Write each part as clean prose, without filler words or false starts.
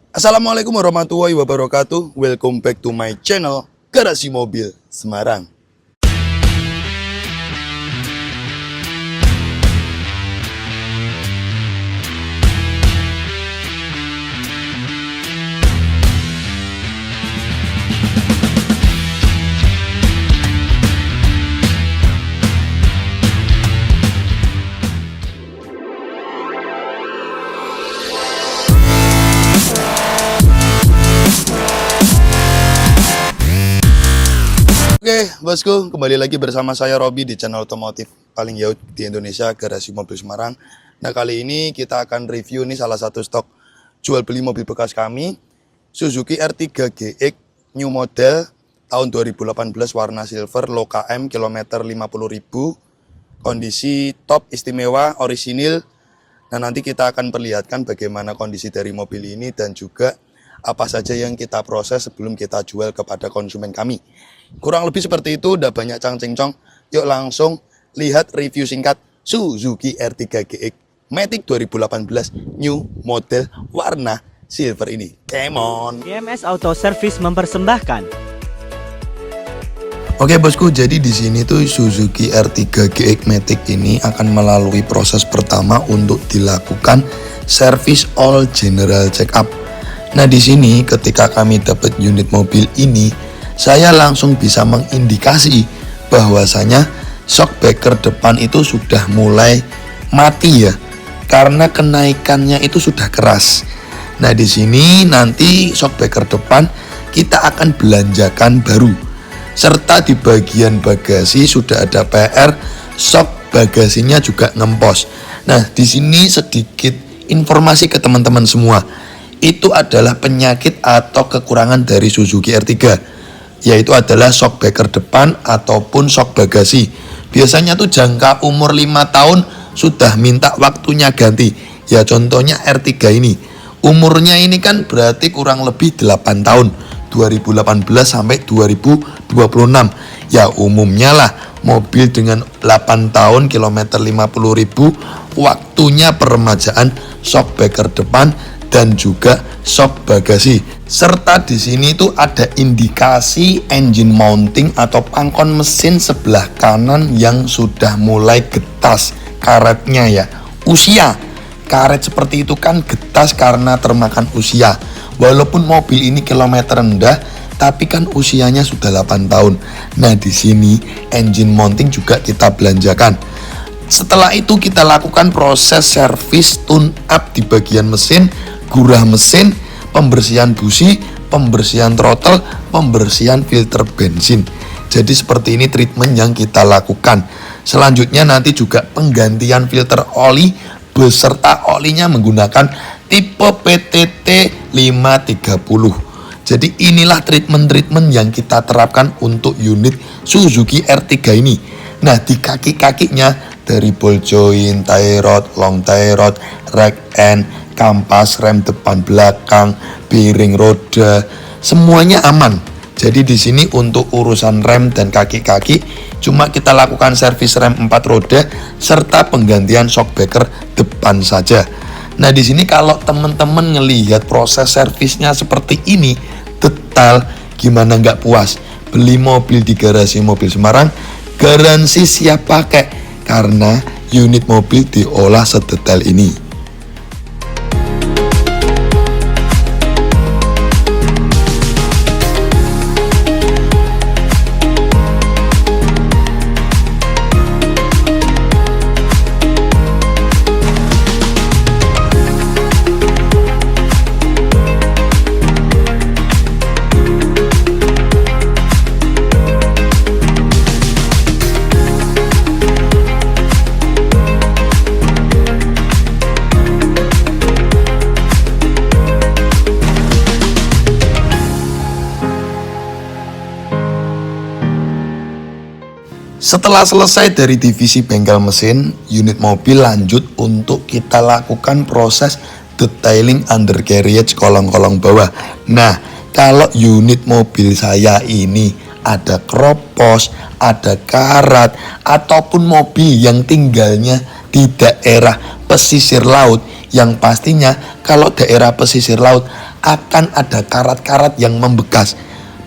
Assalamualaikum warahmatullahi wabarakatuh. Welcome back to my channel Garasi Mobil Semarang. Oke bosku, kembali lagi bersama saya Robi di channel otomotif paling yaut di Indonesia, Garasi Mobil Semarang. Nah kali ini kita akan review nih salah satu stok jual beli mobil bekas kami, Suzuki R3 GX new model tahun 2018 warna silver, low KM, kilometer 50.000, kondisi top, istimewa, orisinil. Nah nanti kita akan perlihatkan bagaimana kondisi dari mobil ini dan juga apa saja yang kita proses sebelum kita jual kepada konsumen kami. Kurang lebih seperti itu, udah banyak cang-cingcong. Yuk langsung lihat review singkat Suzuki R3 GX Matic 2018 new model warna silver ini. Come on. GMS Auto Service mempersembahkan. Oke bosku, jadi di sini tuh Suzuki R3 GX Matic ini akan melalui proses pertama untuk dilakukan service all general check up. Nah di sini ketika kami dapat unit mobil ini, saya langsung bisa mengindikasi bahwasanya shock breaker depan itu sudah mulai mati ya, karena kenaikannya itu sudah keras. Nah di sini nanti shock breaker depan kita akan belanjakan baru, serta di bagian bagasi sudah ada PR, shock bagasinya juga ngempos. Nah di sini sedikit informasi ke teman-teman semua. Itu adalah penyakit atau kekurangan dari Suzuki R3, yaitu adalah shock breaker depan ataupun shock bagasi. Biasanya tuh jangka umur 5 tahun sudah minta waktunya ganti. Ya contohnya R3 ini, umurnya ini kan berarti kurang lebih 8 tahun, 2018 sampai 2026. Ya umumnya lah mobil dengan 8 tahun kilometer 50.000 waktunya peremajaan shock breaker depan dan juga shock bagasi. Serta di sini tuh ada indikasi engine mounting atau pangkon mesin sebelah kanan yang sudah mulai getas karetnya ya. Usia karet seperti itu kan getas karena termakan usia. Walaupun mobil ini kilometer rendah, tapi kan usianya sudah 8 tahun. Nah, di sini engine mounting juga kita belanjakan. Setelah itu kita lakukan proses servis tune up di bagian mesin, gurah mesin, pembersihan busi, pembersihan throttle, pembersihan filter bensin. Jadi seperti ini treatment yang kita lakukan. Selanjutnya nanti juga penggantian filter oli beserta olinya menggunakan tipe PTT 530. Jadi inilah treatment-treatment yang kita terapkan untuk unit Suzuki R3 ini. Nah di kaki-kakinya dari ball joint, tie rod, long tie rod, rack end, kampas, rem depan belakang, piring roda, semuanya aman. Jadi di sini untuk urusan rem dan kaki-kaki cuma kita lakukan servis rem 4 roda serta penggantian shock breaker depan saja. Nah di sini kalau teman-teman ngelihat proses servisnya seperti ini detail, gimana nggak puas? Beli mobil di Garasi Mobil Semarang garansi siap pakai karena unit mobil diolah sedetail ini. Setelah selesai dari divisi bengkel mesin, unit mobil lanjut untuk kita lakukan proses detailing undercarriage kolong-kolong bawah. Nah, kalau unit mobil saya ini ada kropos, ada karat, ataupun mobil yang tinggalnya di daerah pesisir laut, yang pastinya kalau daerah pesisir laut akan ada karat-karat yang membekas.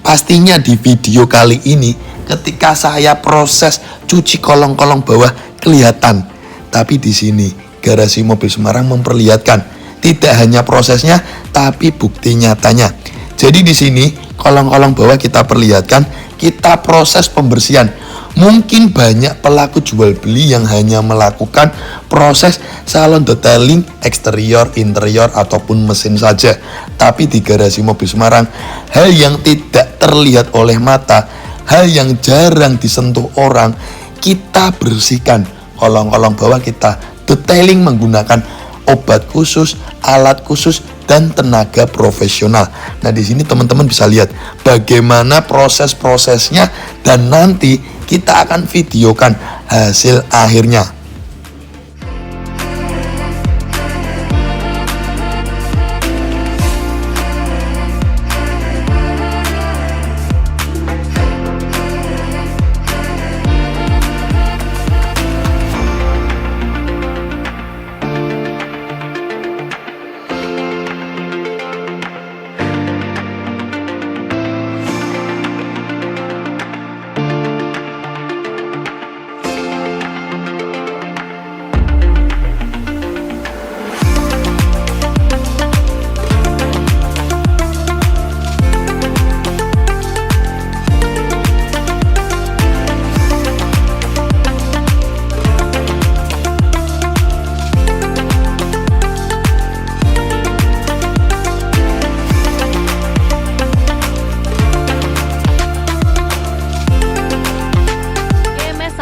Pastinya di video kali ini ketika saya proses cuci kolong-kolong bawah kelihatan. Tapi di sini Garasi Mobil Semarang memperlihatkan tidak hanya prosesnya tapi bukti nyatanya. Jadi di sini kolong-kolong bawah kita perlihatkan, kita proses pembersihan. Mungkin banyak pelaku jual beli yang hanya melakukan proses salon detailing eksterior, interior ataupun mesin saja. Tapi di Garasi Mobil Semarang, hal yang tidak terlihat oleh mata, hal yang jarang disentuh orang, kita bersihkan kolong-kolong bawah kita, detailing menggunakan obat khusus, alat khusus, dan tenaga profesional. Nah, di sini teman-teman bisa lihat bagaimana proses-prosesnya dan nanti kita akan videokan hasil akhirnya.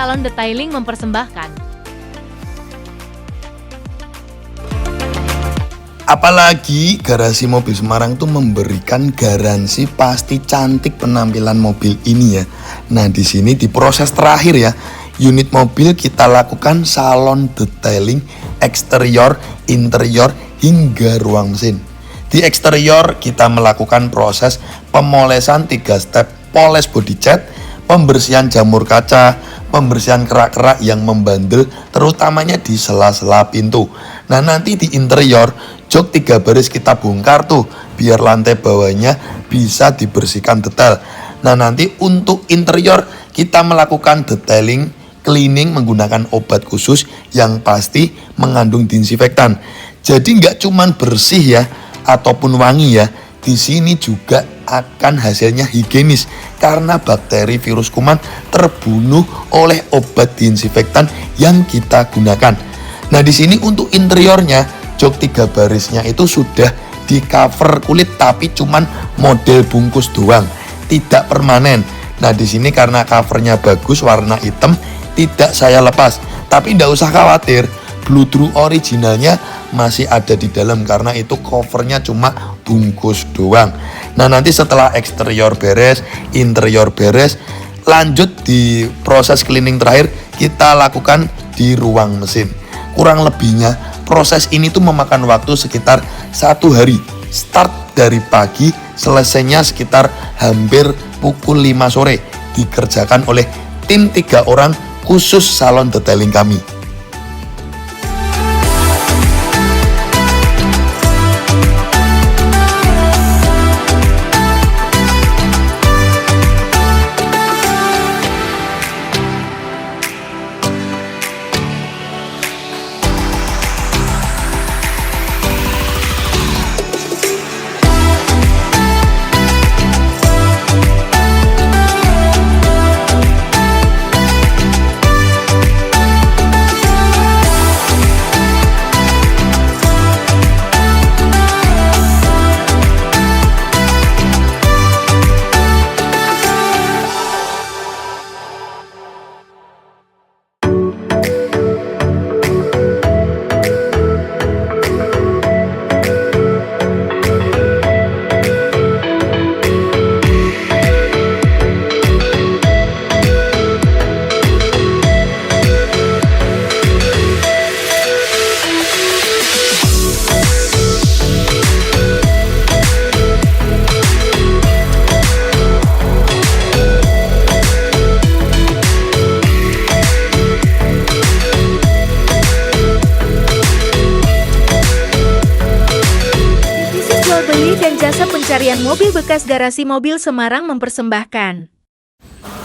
Salon Detailing mempersembahkan. Apalagi Garasi Mobil Semarang tuh memberikan garansi pasti cantik penampilan mobil ini ya. Nah, di sini di proses terakhir ya, unit mobil kita lakukan salon detailing eksterior, interior hingga ruang mesin. Di eksterior kita melakukan proses pemolesan 3 step, poles body cat, pembersihan jamur kaca, pembersihan kerak-kerak yang membandel terutamanya di sela-sela pintu. Nah, nanti di interior jok 3 baris kita bongkar tuh biar lantai bawahnya bisa dibersihkan detail. Nah, nanti untuk interior kita melakukan detailing, cleaning menggunakan obat khusus yang pasti mengandung disinfektan. Jadi nggak cuman bersih ya ataupun wangi ya, di sini juga akan hasilnya higienis karena bakteri virus kuman terbunuh oleh obat disinfektan yang kita gunakan. Nah, di sini untuk interiornya jok 3 barisnya itu sudah di cover kulit tapi cuman model bungkus doang, tidak permanen. Nah, di sini karena covernya bagus warna hitam tidak saya lepas, tapi tidak usah khawatir, bludru originalnya masih ada di dalam karena itu covernya cuma bungkus doang. Nah, nanti setelah eksterior beres, interior beres, lanjut di proses cleaning terakhir kita lakukan di ruang mesin. Kurang lebihnya proses ini tuh memakan waktu sekitar 1 hari. Start dari pagi, selesainya sekitar hampir pukul 5 sore. Dikerjakan oleh tim 3 orang khusus salon detailing kami. dan jasa pencarian mobil bekas Garasi Mobil Semarang mempersembahkan.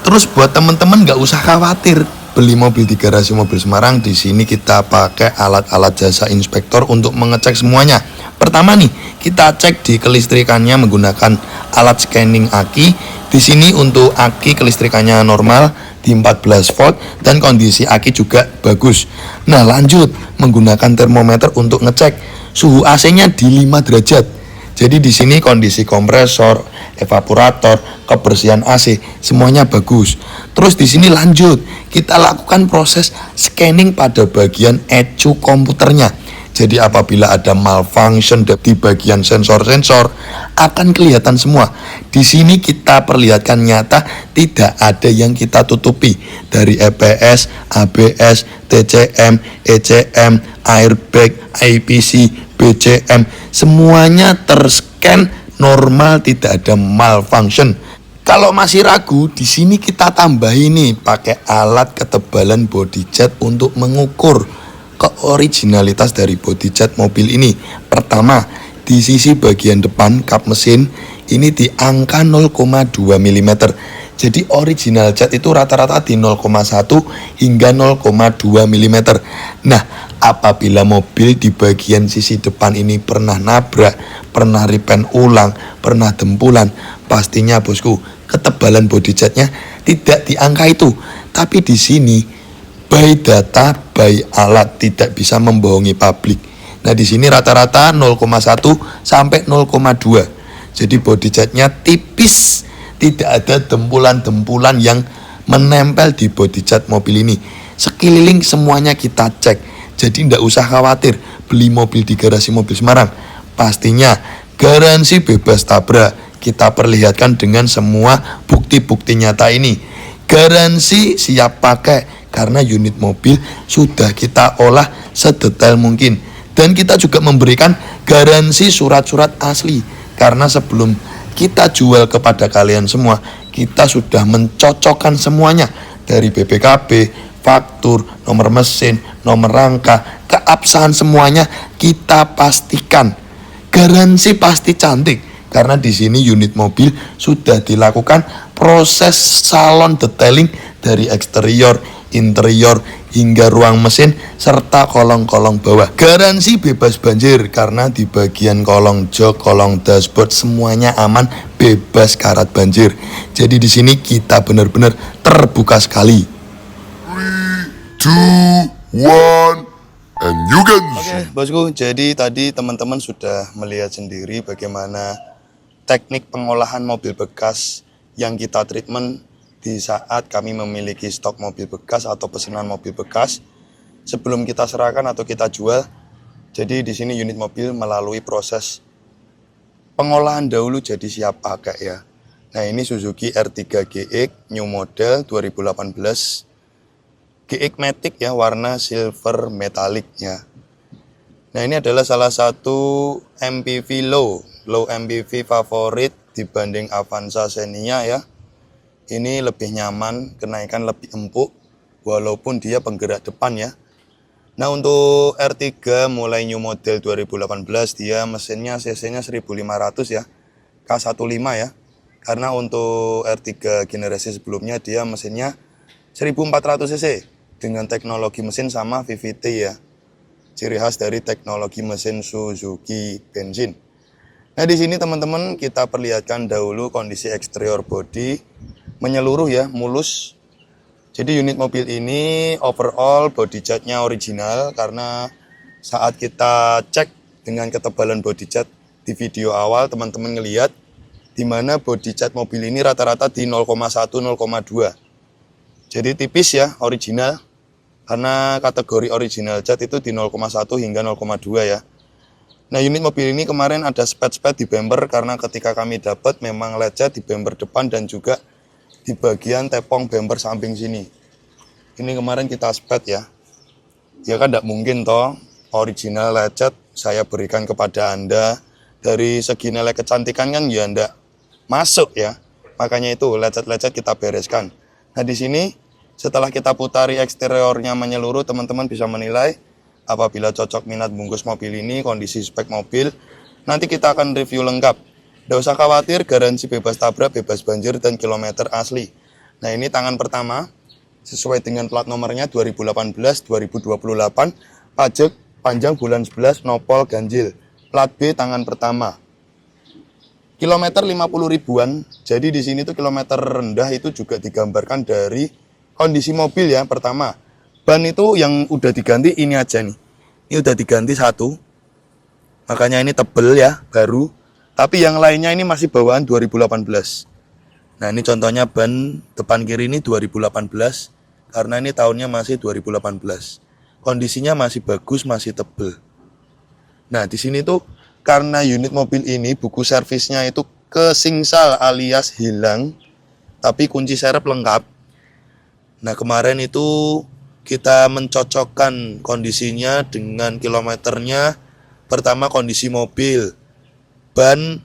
Terus buat teman-teman nggak usah khawatir beli mobil di Garasi Mobil Semarang. Di sini kita pakai alat-alat jasa inspektor untuk mengecek semuanya. Pertama nih, kita cek di kelistrikannya menggunakan alat scanning aki. Di sini untuk aki kelistrikannya normal di 14 volt dan kondisi aki juga bagus. Nah, lanjut menggunakan termometer untuk ngecek suhu AC-nya di 5 derajat. Jadi di sini kondisi kompresor, evaporator, kebersihan AC semuanya bagus. Terus di sini lanjut kita lakukan proses scanning pada bagian ECU komputernya. Jadi apabila ada malfunction di bagian sensor-sensor akan kelihatan semua. Di sini kita perlihatkan nyata tidak ada yang kita tutupi dari EPS, ABS, TCM, ECM, airbag, IPC, BCM semuanya terscan normal, tidak ada malfunction. Kalau masih ragu, di sini kita tambah ini pakai alat ketebalan body jet untuk mengukur keoriginalitas dari body jet mobil ini. Pertama, di sisi bagian depan kap mesin ini di angka 0,2 mm. Jadi original jet itu rata-rata di 0,1 hingga 0,2 mm. Nah, apabila mobil di bagian sisi depan ini pernah nabrak, pernah repaint ulang, pernah dempulan, pastinya bosku ketebalan body jetnya tidak di angka itu. Tapi di sini by data, by alat, tidak bisa membohongi publik. Nah, di sini rata-rata 0,1 sampai 0,2. Jadi body jetnya tipis, tidak ada dempulan-dempulan yang menempel di body jet mobil ini. Sekeliling semuanya kita cek. Jadi tidak usah khawatir beli mobil di Garasi Mobil Semarang. Pastinya garansi bebas tabrak. Kita perlihatkan dengan semua bukti-bukti nyata ini. Garansi siap pakai karena unit mobil sudah kita olah sedetail mungkin. Dan kita juga memberikan garansi surat-surat asli. Karena sebelum kita jual kepada kalian semua, kita sudah mencocokkan semuanya dari BPKB, faktur, nomor mesin, nomor rangka, keabsahan semuanya kita pastikan. Garansi pasti cantik karena di sini unit mobil sudah dilakukan proses salon detailing dari eksterior, interior hingga ruang mesin serta kolong-kolong bawah. Garansi bebas banjir karena di bagian kolong jok, kolong dashboard semuanya aman, bebas karat banjir. Jadi di sini kita benar-benar terbuka sekali. 3, 2, 1, and you can Oke, bosku, jadi tadi teman-teman sudah melihat sendiri bagaimana teknik pengolahan mobil bekas yang kita treatment di saat kami memiliki stok mobil bekas atau pesanan mobil bekas sebelum kita serahkan atau kita jual. Jadi di sini unit mobil melalui proses pengolahan dahulu jadi siap pakai ya. Nah, ini Suzuki R3 GX new model 2018 GX Matic ya, warna silver metallic ya. Nah, ini adalah salah satu MPV low MPV favorit dibanding Avanza Xenia ya. Ini lebih nyaman, kenaikan lebih empuk, walaupun dia penggerak depan ya. Nah, untuk R3 mulai new model 2018 dia mesinnya cc-nya 1500 ya, K15 ya. Karena untuk R3 generasi sebelumnya dia mesinnya 1400 cc dengan teknologi mesin sama VVT ya. Ciri khas dari teknologi mesin Suzuki bensin. Nah, di sini teman-teman kita perlihatkan dahulu kondisi eksterior bodi menyeluruh ya, mulus. Jadi unit mobil ini overall body jetnya original karena saat kita cek dengan ketebalan body jet di video awal teman-teman ngelihat di mana body jet mobil ini rata-rata di 0,1 0,2. Jadi tipis ya, original. Karena kategori original jet itu di 0,1 hingga 0,2 ya. Nah, unit mobil ini kemarin ada spet-spet di bumper karena ketika kami dapat memang lecet di bumper depan dan juga di bagian tepong bumper samping sini. Ini kemarin kita spet ya. Ya kan tidak mungkin toh original lecet saya berikan kepada Anda. Dari segi nilai kecantikan kan ya tidak masuk ya. Makanya itu lecet-lecet kita bereskan. Nah, di sini setelah kita putari eksteriornya menyeluruh, teman-teman bisa menilai apabila cocok minat bungkus mobil ini, kondisi spek mobil Nanti kita akan review lengkap. Nggak usah khawatir, garansi bebas tabrak, bebas banjir, dan kilometer asli. Nah ini tangan pertama, sesuai dengan plat nomornya 2018-2028, pajak panjang bulan 11, nopol ganjil. Plat B tangan pertama. Kilometer 50 ribuan, jadi di sini tuh kilometer rendah itu juga digambarkan dari kondisi mobil ya. Pertama, ban itu yang udah diganti ini aja nih. Ini udah diganti satu. Makanya ini tebel ya, baru. Tapi yang lainnya ini masih bawaan 2018. Nah ini contohnya ban depan kiri ini 2018. Karena ini tahunnya masih 2018. Kondisinya masih bagus, masih tebel. Nah di sini tuh karena unit mobil ini buku servisnya itu kesingsal alias hilang. Tapi kunci serep lengkap. Nah kemarin itu kita mencocokkan kondisinya dengan kilometernya. Pertama kondisi mobil, ban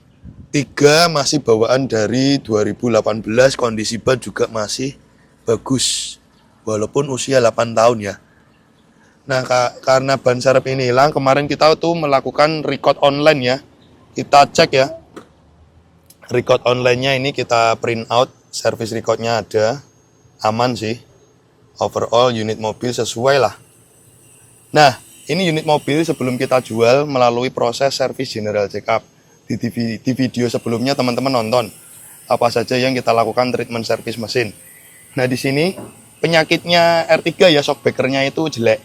3 masih bawaan dari 2018, kondisi ban juga masih bagus, walaupun usia 8 tahun ya. Nah karena ban serep ini hilang, kemarin kita tuh melakukan record online ya. Kita cek ya, record online-nya ini kita print out, service recordnya ada, aman sih. Overall unit mobil sesuai lah. Nah ini unit mobil sebelum kita jual melalui proses service general check up. Di video sebelumnya teman-teman nonton apa saja yang kita lakukan treatment service mesin. Nah di sini penyakitnya R3 ya, shockbreaker-nya itu jelek.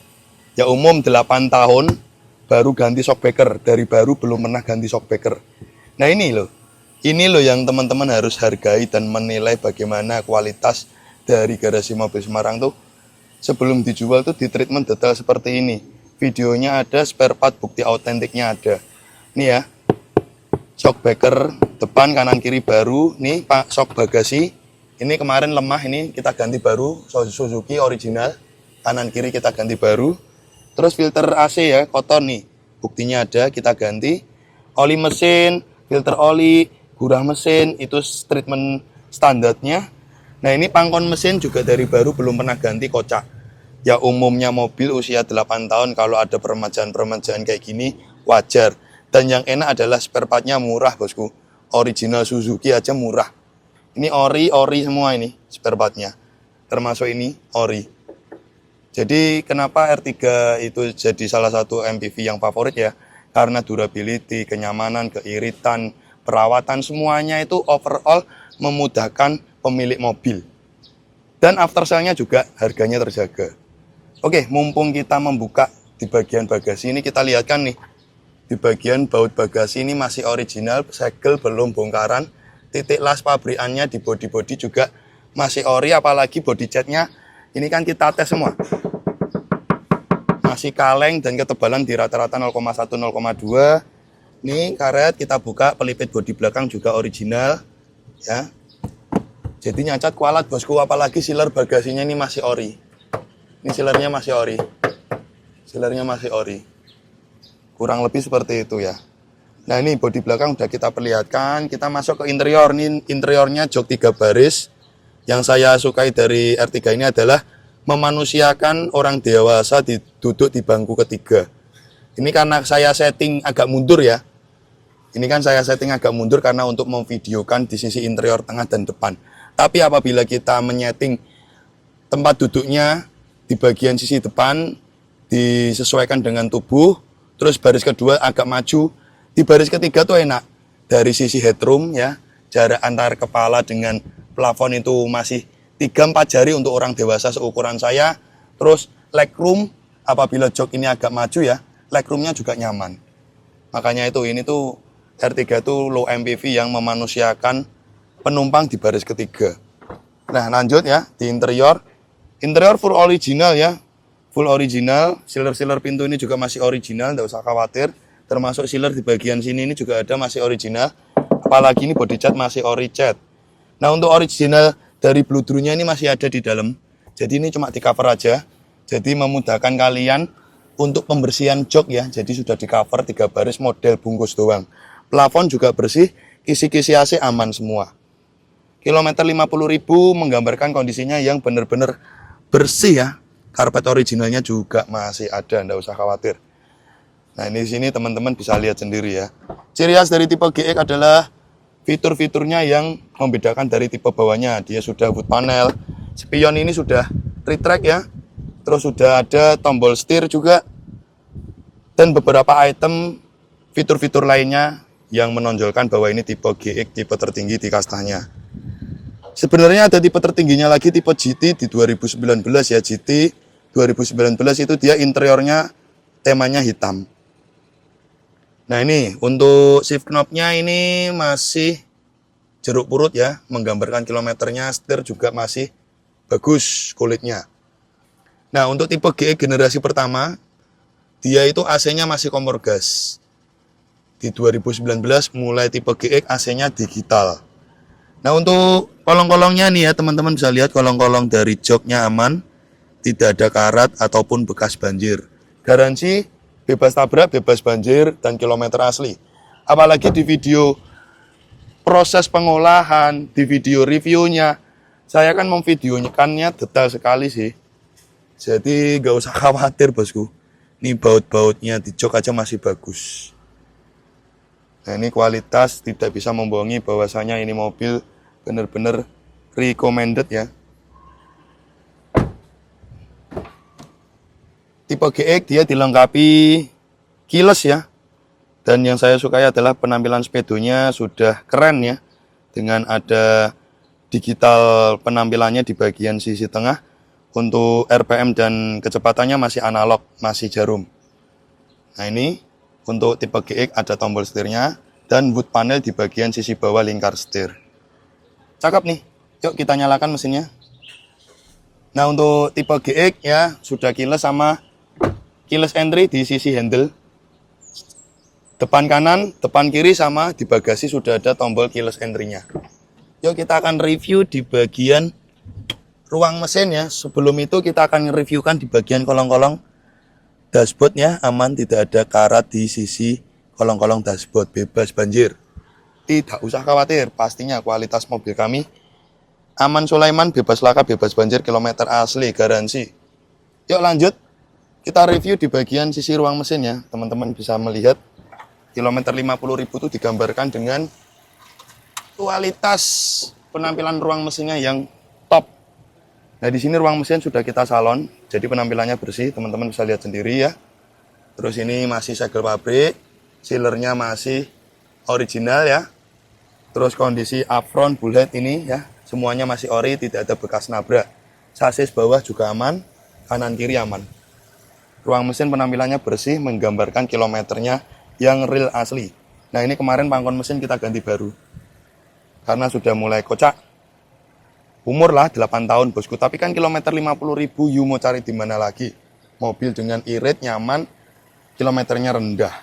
Ya umum 8 tahun baru ganti shockbreaker, dari baru belum pernah ganti shockbreaker. Nah ini loh yang teman-teman harus hargai dan menilai bagaimana kualitas dari garasi mobil Semarang tuh sebelum dijual tuh di treatment detail seperti ini. Videonya ada, spare part bukti autentiknya ada. Nih ya, shockbreaker depan kanan kiri baru. Nih pak shock bagasi, ini kemarin lemah, ini kita ganti baru, Suzuki original. Kanan kiri kita ganti baru. Terus filter AC ya, kotor nih, buktinya ada, kita ganti. Oli mesin, filter oli, gurah mesin, itu treatment standarnya. Nah ini pangkon mesin juga dari baru, belum pernah ganti, kocak. Ya umumnya mobil usia 8 tahun kalau ada peremajaan-peremajaan kayak gini wajar. Dan yang enak adalah spare part-nya murah bosku. Original Suzuki aja murah. Ini ori semua ini spare part-nya. Termasuk ini ori. Jadi kenapa R3 itu jadi salah satu MPV yang favorit ya? Karena durability, kenyamanan, keiritan, perawatan semuanya itu overall memudahkan pemilik mobil. Dan after sale-nya juga harganya terjaga. Oke, mumpung kita membuka di bagian bagasi ini, kita lihatkan nih. Di bagian baut bagasi ini masih original, segel belum bongkaran. Titik las pabrikannya di body-body juga masih ori, apalagi body catnya ini kan kita tes semua. Masih kaleng dan ketebalan di rata-rata 0,1, 0,2. Nih karet kita buka, pelipit bodi belakang juga original. Ya. Jadi nyacat kualat bosku, apalagi sealer bagasinya ini masih ori. Ini sealernya masih ori. Sealernya masih ori. Kurang lebih seperti itu ya. Nah ini bodi belakang udah kita perlihatkan. Kita masuk ke interior. Ini interiornya jok 3 baris. Yang saya sukai dari R3 ini adalah memanusiakan orang dewasa duduk di bangku ketiga. Ini karena saya setting agak mundur ya. Ini kan saya setting agak mundur karena untuk memvideokan di sisi interior tengah dan depan. Tapi apabila kita menyeting tempat duduknya di bagian sisi depan disesuaikan dengan tubuh, terus baris kedua agak maju, di baris ketiga tuh enak. Dari sisi headroom ya, jarak antar kepala dengan plafon itu masih 3-4 jari untuk orang dewasa seukuran saya. Terus legroom, apabila jok ini agak maju ya, legroomnya juga nyaman. Makanya itu ini tuh R3 tuh low MPV yang memanusiakan penumpang di baris ketiga. Nah lanjut ya, di interior. Interior full original ya, full original. Sealer pintu ini juga masih original, tidak usah khawatir. Termasuk sealer di bagian sini ini juga ada, masih original. Apalagi ini body cat masih ori cat. Nah untuk original dari bludrunya ini masih ada di dalam. Jadi ini cuma di cover aja. Jadi memudahkan kalian untuk pembersihan jok ya. Jadi sudah di cover 3 baris model bungkus doang. Plafon juga bersih, kisi-kisi AC aman semua. Kilometer 50.000 menggambarkan kondisinya yang benar-benar bersih ya. Karpet originalnya juga masih ada, nggak usah khawatir. Nah, ini di sini teman-teman bisa lihat sendiri ya. Ciri khas dari tipe GX adalah fitur-fiturnya yang membedakan dari tipe bawahnya. Dia sudah wood panel, spion ini sudah retract ya. Terus sudah ada tombol setir juga. Dan beberapa item fitur-fitur lainnya yang menonjolkan bahwa ini tipe GX, tipe tertinggi di kastanya. Sebenarnya ada tipe tertingginya lagi, tipe GT di 2019 ya. GT 2019 itu dia interiornya temanya hitam. Nah, ini untuk shift knob-nya ini masih jeruk purut ya, menggambarkan kilometernya. Setir juga masih bagus kulitnya. Nah, untuk tipe GX generasi pertama, dia itu AC-nya masih kompor gas. Di 2019 mulai tipe GX AC-nya digital. Nah, untuk kolong-kolongnya nih ya, teman-teman bisa lihat kolong-kolong dari joknya aman, tidak ada karat ataupun bekas banjir. Garansi bebas tabrak, bebas banjir, dan kilometer asli. Apalagi di video proses pengolahan, di video reviewnya, saya kan memvideokannya detail sekali sih. Jadi gak usah khawatir bosku. Ini baut-bautnya di jok aja masih bagus. Nah, ini kualitas tidak bisa membohongi bahwasanya ini mobil benar-benar recommended ya. Tipe GX dia dilengkapi keyless ya. Dan yang saya sukai adalah penampilan speedonya sudah keren ya. Dengan ada digital penampilannya di bagian sisi tengah. Untuk RPM dan kecepatannya masih analog, masih jarum. Nah, ini untuk tipe GX ada tombol setirnya dan wood panel di bagian sisi bawah lingkar setir. Cakep nih. Yuk kita nyalakan mesinnya. Nah, untuk tipe GX ya sudah keyless sama keyless entry di sisi handle. Depan kanan, depan kiri sama di bagasi sudah ada tombol keyless entry-nya. Yuk kita akan review di bagian ruang mesin ya. Sebelum itu kita akan reviewkan di bagian kolong-kolong dashboardnya. Aman, tidak ada karat di sisi kolong-kolong dashboard, bebas banjir. Tidak usah khawatir, pastinya kualitas mobil kami aman Sulaiman, bebas laka, bebas banjir, kilometer asli, garansi. Yuk lanjut. Kita review di bagian sisi ruang mesin ya. Teman-teman bisa melihat kilometer 50.000 itu digambarkan dengan kualitas penampilan ruang mesinnya yang top. Nah, di sini ruang mesin sudah kita salon, jadi penampilannya bersih, teman-teman bisa lihat sendiri ya. Terus ini masih segel pabrik, sealernya masih original ya. Terus kondisi upfront bullhead ini ya, semuanya masih ori, tidak ada bekas nabrak. Sasis bawah juga aman, kanan kiri aman. Ruang mesin penampilannya bersih, menggambarkan kilometernya yang real asli. Nah, ini kemarin pangkon mesin kita ganti baru. Karena sudah mulai kocak. Umur lah 8 tahun bosku, tapi kan kilometer 50.000 you mau cari di mana lagi? Mobil dengan irit, nyaman, kilometernya rendah.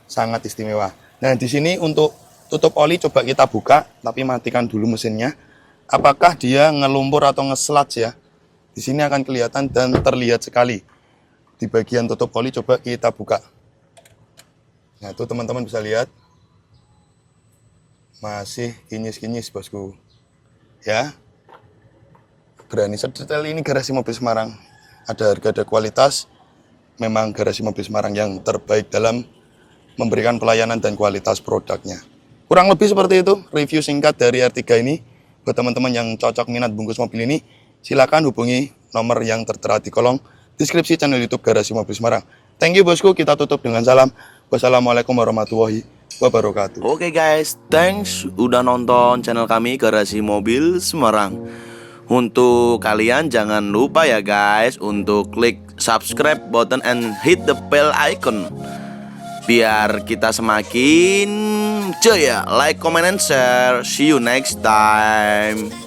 Sangat istimewa. Nah, di sini untuk tutup oli coba kita buka, tapi matikan dulu mesinnya. Apakah dia ngelumpur atau nge-sludge ya? Di sini akan kelihatan dan terlihat sekali. Di bagian tutup oli coba kita buka. Nah, itu teman-teman bisa lihat. Masih kinyis-kinyis bosku. Ya. Berani sedetail ini garasi mobil Semarang. Ada harga, ada kualitas. Memang garasi mobil Semarang yang terbaik dalam memberikan pelayanan dan kualitas produknya. Kurang lebih seperti itu review singkat dari R3 ini. Buat teman-teman yang cocok minat bungkus mobil ini, silakan hubungi nomor yang tertera di kolom deskripsi channel YouTube Garasi Mobil Semarang. Thank you bosku, kita tutup dengan salam. Wassalamualaikum warahmatullahi wabarakatuh. Oke guys, thanks udah nonton channel kami Garasi Mobil Semarang. Untuk kalian jangan lupa ya guys untuk klik subscribe button and hit the bell icon biar kita semakin jaya. Like, comment, and share. See you next time.